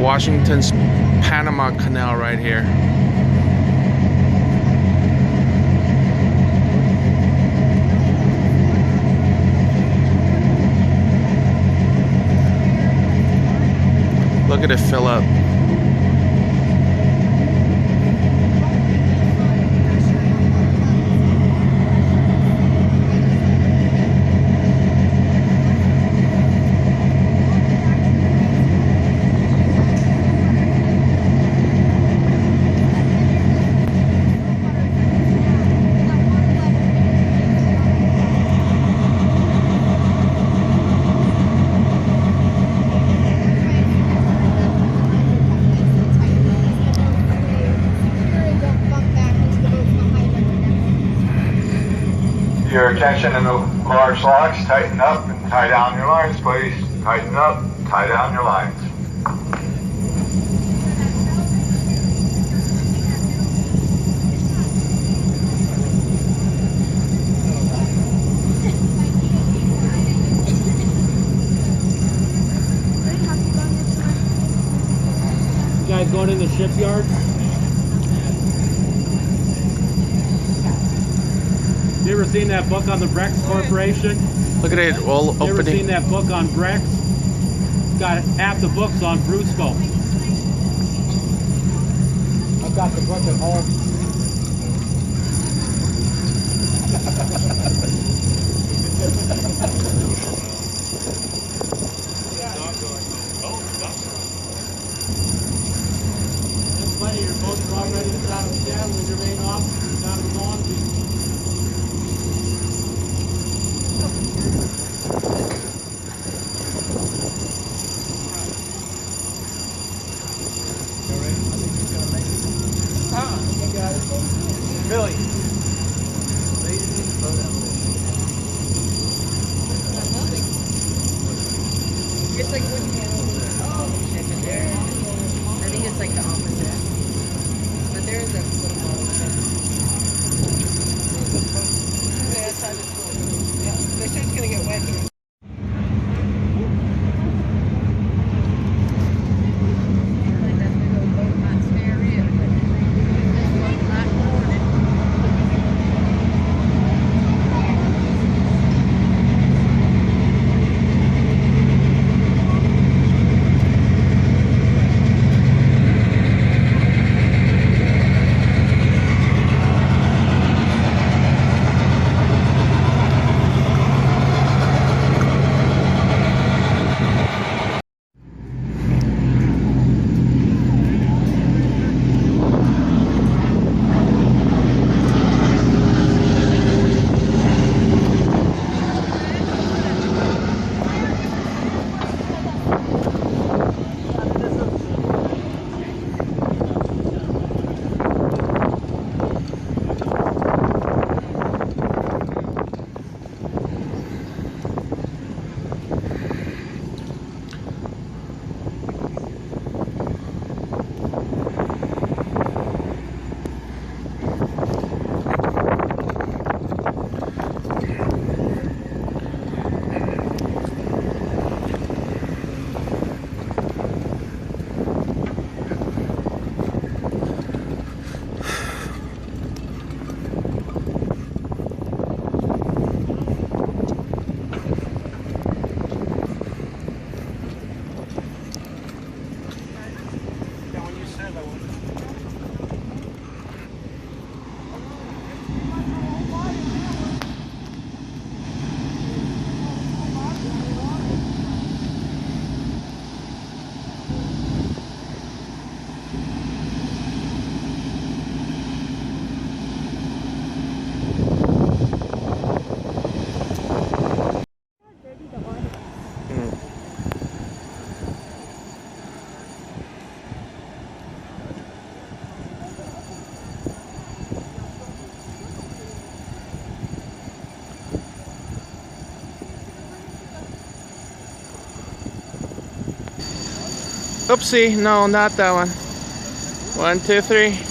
Washington's Panama Canal right here. Look at it fill up. Your attention in the large locks, tighten up and tie down your lines, please. Tighten up, tie down your lines. You guys going in the shipyard? You ever seen that book on the Brex Corporation? Look at it all You ever seen opening. that book on Brex? It's got half the books on Brusco. I've got the book at home. That's funny, your boats are all ready to get out of the cab when your main office is down in the lawn. Billy. It's like when you there. I think it's like the opposite. But there is a little yeah, this shit's gonna get wet here. Oopsie, no, not that one. 1, 2, 3.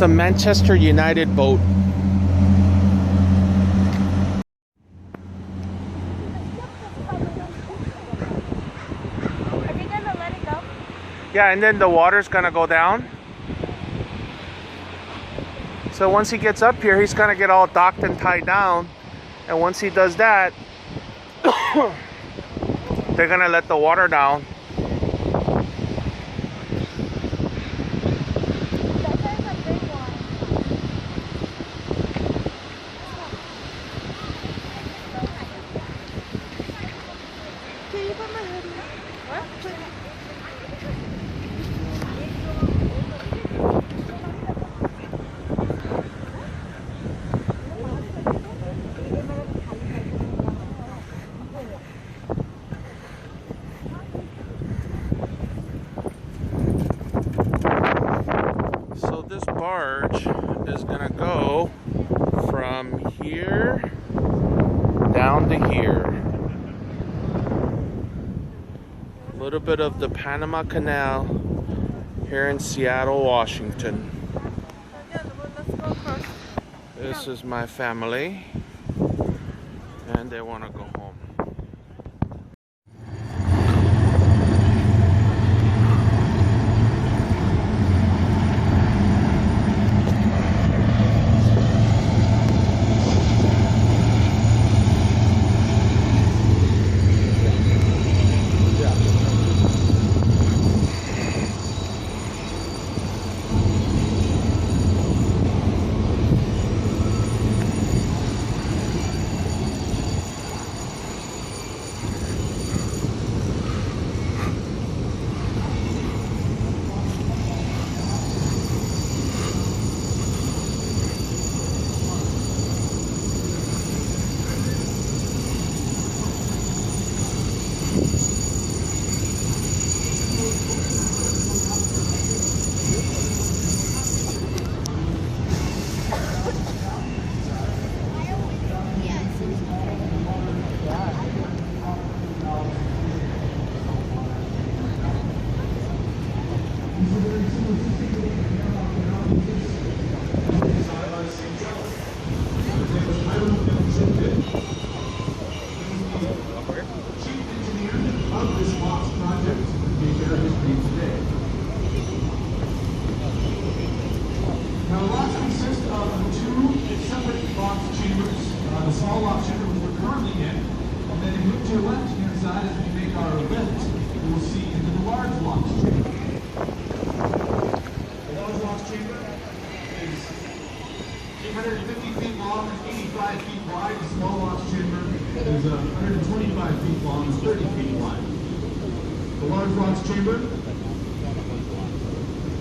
a Manchester United boat. Are they gonna let it go? Yeah, and then the water's gonna go down. So once he gets up here, he's gonna get all docked and tied down. And once he does that, they're gonna let the water down. That guy's a big one. Can you put my hoodie on? What? So this barge is gonna go from here down to here. A little bit of the Panama Canal here in Seattle, Washington. Let's go across. This is my family, and they want to go home.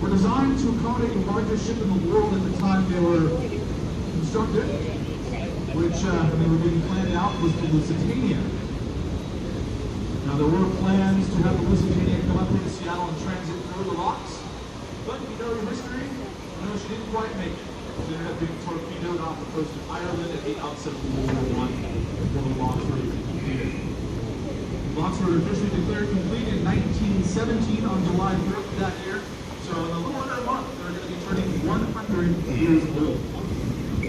Were designed to accommodate the largest ship in the world at the time they were constructed, which when they were being planned out was the Lusitania. Now there were plans to have the Lusitania come up into Seattle and transit through the locks, but you know your history, you know she didn't quite make it. She ended up being torpedoed off the coast of Ireland at 8 outside of World War I before the locks were even completed. The locks were officially declared complete in 1917 on July 4th of that year. So in a little under a month, they're going to be turning 100 years old.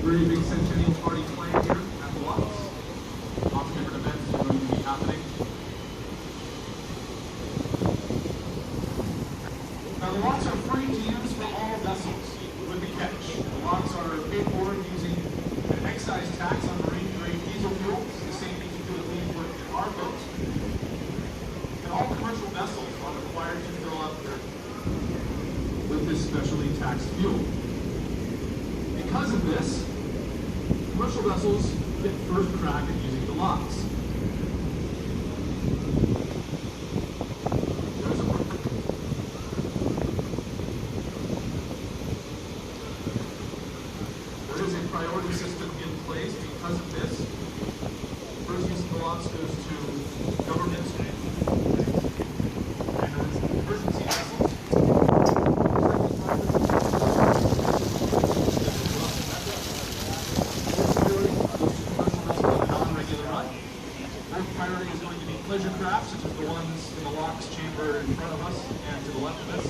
Very big centennial party planned here at the locks. Lots of different events are going to be happening. Now the locks are free to use for all vessels with the catch. The locks are paid for using an excise tax on marine grade diesel fuel. It's the same thing you do at Leesburg in our boat. And all commercial vessels are required to fill up their with this specially taxed fuel. Because of this, commercial vessels get first crack at using the locks. There is a priority system in place because of this. First use of the locks goes to government and emergency vessels. Priority is going to be pleasure craft, such as the ones in the locks chamber in front of us and to the left of us.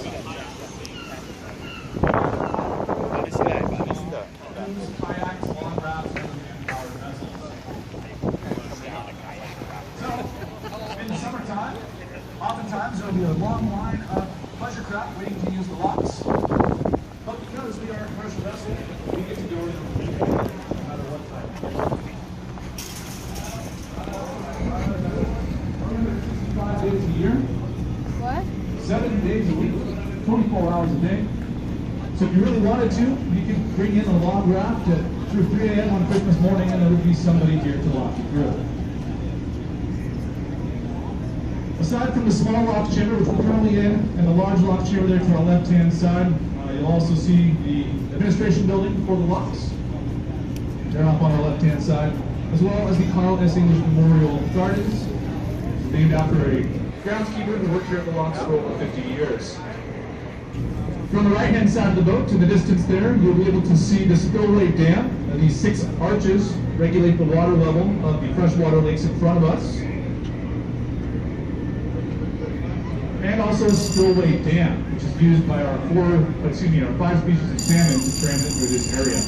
What is that? canoes, kayaks, long rafts, and man-powered vessels. So, in the summertime, oftentimes there will be a long line of pleasure craft waiting to use the locks. But because we are a commercial vessel, we get to go in no matter what time. 365 days a year. What? 7 days a week, 24 hours a day. So if you really wanted to, you could bring in a log raft through 3 a.m. on Christmas morning, and there would be somebody here to walk you through it. Aside from the small lock chamber, which we're currently in, and the large lock chamber there to our left-hand side, you'll also see the administration building for the locks. They're up on our left-hand side, as well as the Carl S. English Memorial Gardens, named after a groundskeeper who worked here at the locks for over 50 years. From the right-hand side of the boat, to the distance there, you'll be able to see the spillway dam. These 6 arches regulate the water level of the freshwater lakes in front of us. And also a spillway dam, which is used by our 5 species of salmon to transit through this area.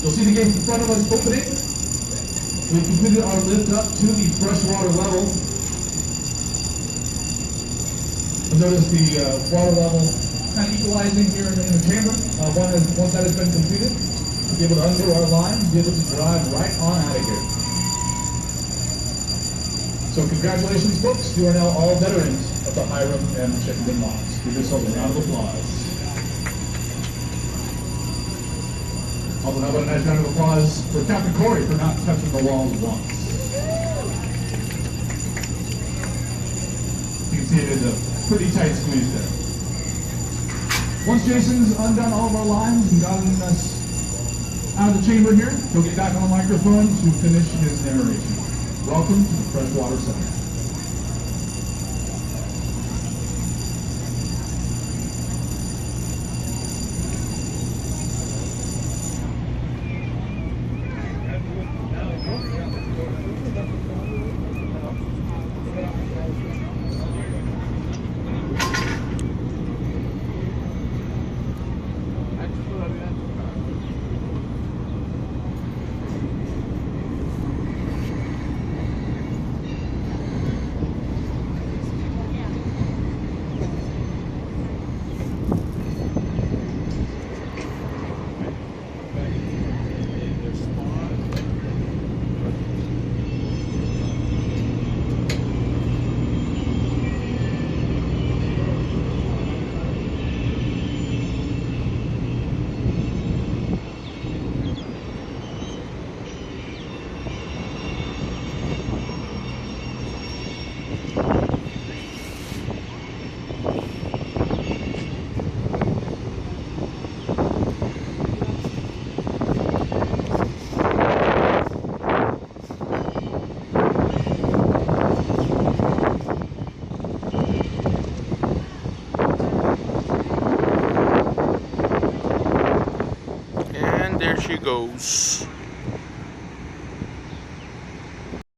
You'll see the gates in front of us opening. We've completed our lift up to the freshwater level. You'll notice the water level kind of equalizing here in the chamber. Once that has been completed, we'll be able to undo our line and be able to drive right on out of here. So congratulations, folks. You are now all veterans of the Hiram and Chittenden locks. Give yourselves a round of applause. Also, how about a nice round of applause for Captain Corey for not touching the walls once. You can see it is a pretty tight squeeze there. Once Jason's undone all of our lines and gotten us out of the chamber here, he'll get back on the microphone to finish his narration. Welcome to the Freshwater Center. And there she goes.